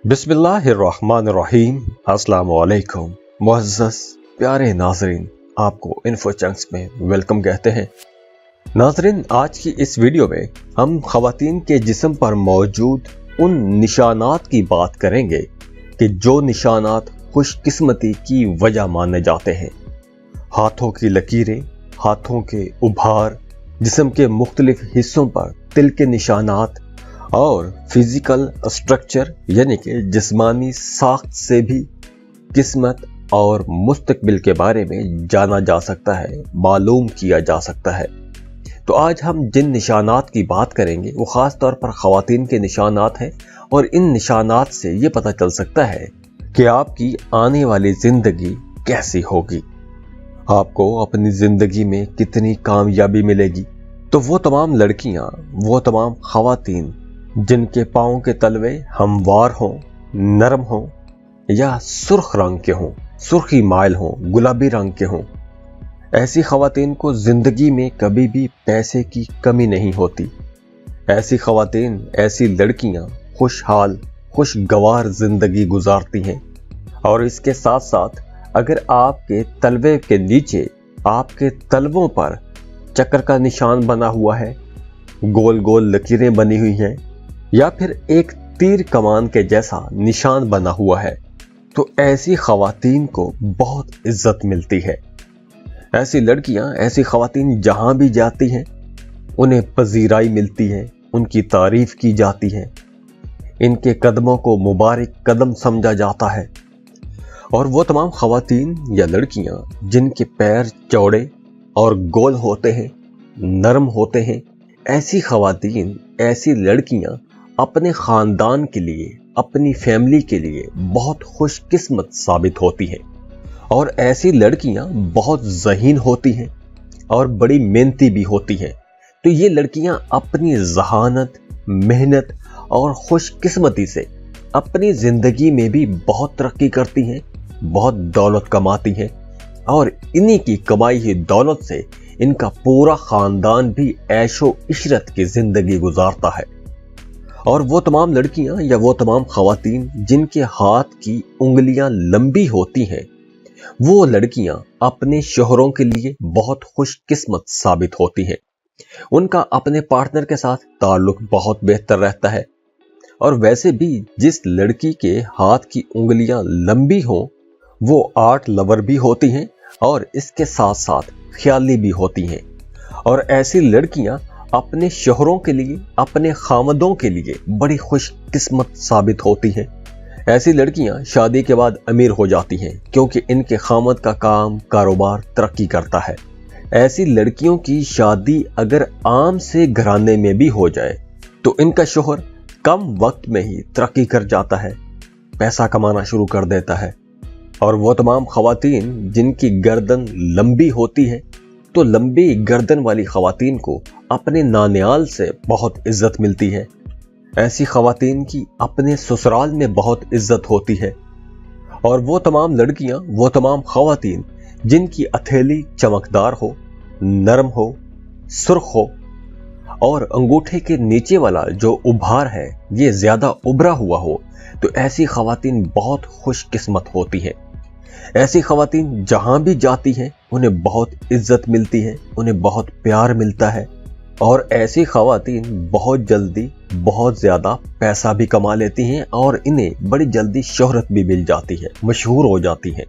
बिस्मिल्लाहिर्रहमानिर्रहीम। अस्सलाम वालेकुम मुअज़्ज़ज़ प्यारे नाज़रीन, आपको इन्फो चंक्स में वेलकम कहते हैं। नाज़रीन, आज की इस वीडियो में हम ख़वातीन के जिस्म पर मौजूद उन निशानात की बात करेंगे कि जो निशानात खुशकिस्मती की वजह माने जाते हैं। हाथों की लकीरें, हाथों के उभार, जिस्म के मुख्तलिफ हिस्सों पर तिल के निशानात और फिजिकल स्ट्रक्चर यानी कि जिस्मानी साख्त से भी किस्मत और मुस्तकबिल के बारे में जाना जा सकता है, मालूम किया जा सकता है। तो आज हम जिन निशानात की बात करेंगे वो ख़ास तौर पर ख़वातीन के निशानात हैं और इन निशानात से ये पता चल सकता है कि आपकी आने वाली ज़िंदगी कैसी होगी, आपको अपनी ज़िंदगी में कितनी कामयाबी मिलेगी। तो वो तमाम लड़कियां, वो तमाम ख़वातीन जिनके पाँव के तलवे हमवार हों, नरम हों या सुर्ख रंग के हों, सुर्खी माइल हों, गुलाबी रंग के हों, ऐसी ख़वातीन को ज़िंदगी में कभी भी पैसे की कमी नहीं होती। ऐसी ख़वातीन, ऐसी लड़कियां खुशहाल, खुशगवार ज़िंदगी गुजारती हैं। और इसके साथ साथ अगर आपके तलवे के नीचे, आपके तलवों पर चक्र का निशान बना हुआ है, गोल गोल लकीरें बनी हुई हैं या फिर एक तीर कमान के जैसा निशान बना हुआ है, तो ऐसी ख़वातीन को बहुत इज्जत मिलती है। ऐसी लड़कियां, ऐसी ख़वातीन जहां भी जाती हैं उन्हें पजीराई मिलती है, उनकी तारीफ की जाती है, इनके कदमों को मुबारक कदम समझा जाता है। और वो तमाम ख़वातीन या लड़कियां जिनके पैर चौड़े और गोल होते हैं, नरम होते हैं, ऐसी ख़वातीन, ऐसी लड़कियां अपने ख़ानदान के लिए, अपनी फैमिली के लिए बहुत खुशकिस्मत साबित होती हैं। और ऐसी लड़कियां बहुत ज़हीन होती हैं और बड़ी मेहनती भी होती हैं। तो ये लड़कियां अपनी ज़हानत, मेहनत और खुशकिस्मती से अपनी ज़िंदगी में भी बहुत तरक्की करती हैं, बहुत दौलत कमाती हैं और इन्हीं की कमाई हुई दौलत से इनका पूरा ख़ानदान भी ऐशो इशरत की ज़िंदगी गुजारता है। और वो तमाम लड़कियां या वो तमाम ख़वातीन जिनके हाथ की उंगलियां लंबी होती हैं, वो लड़कियां अपने शोहरों के लिए बहुत खुशकिस्मत साबित होती हैं। उनका अपने पार्टनर के साथ ताल्लुक बहुत बेहतर रहता है। और वैसे भी जिस लड़की के हाथ की उंगलियां लंबी हों वो आर्ट लवर भी होती हैं और इसके साथ साथ ख्याली भी होती हैं। और ऐसी लड़कियां अपने शोहरों के लिए, अपने खामदों के लिए बड़ी खुशकिस्मत साबित होती हैं। ऐसी लड़कियां शादी के बाद अमीर हो जाती हैं क्योंकि इनके खामद का काम, कारोबार तरक्की करता है। ऐसी लड़कियों की शादी अगर आम से घराने में भी हो जाए तो इनका शोहर कम वक्त में ही तरक्की कर जाता है, पैसा कमाना शुरू कर देता है। और वो तमाम ख़वातीन जिनकी गर्दन लंबी होती है, तो लंबी गर्दन वाली ख़वातीन को अपने नानियाल से बहुत इज्जत मिलती है। ऐसी ख़वातीन की अपने ससुराल में बहुत इज्जत होती है। और वो तमाम लड़कियां, वो तमाम ख़वातीन जिनकी हथेली चमकदार हो, नरम हो, सुर्ख हो और अंगूठे के नीचे वाला जो उभार है ये ज़्यादा उभरा हुआ हो, तो ऐसी ख़वातीन बहुत खुशकिस्मत होती हैं। ऐसी ख़वातीन जहां भी जाती हैं उन्हें बहुत इज्जत मिलती है, उन्हें बहुत प्यार मिलता है। और ऐसी ख़वातीन बहुत जल्दी बहुत ज़्यादा पैसा भी कमा लेती हैं और इन्हें बड़ी जल्दी शोहरत भी मिल जाती है, मशहूर हो जाती हैं।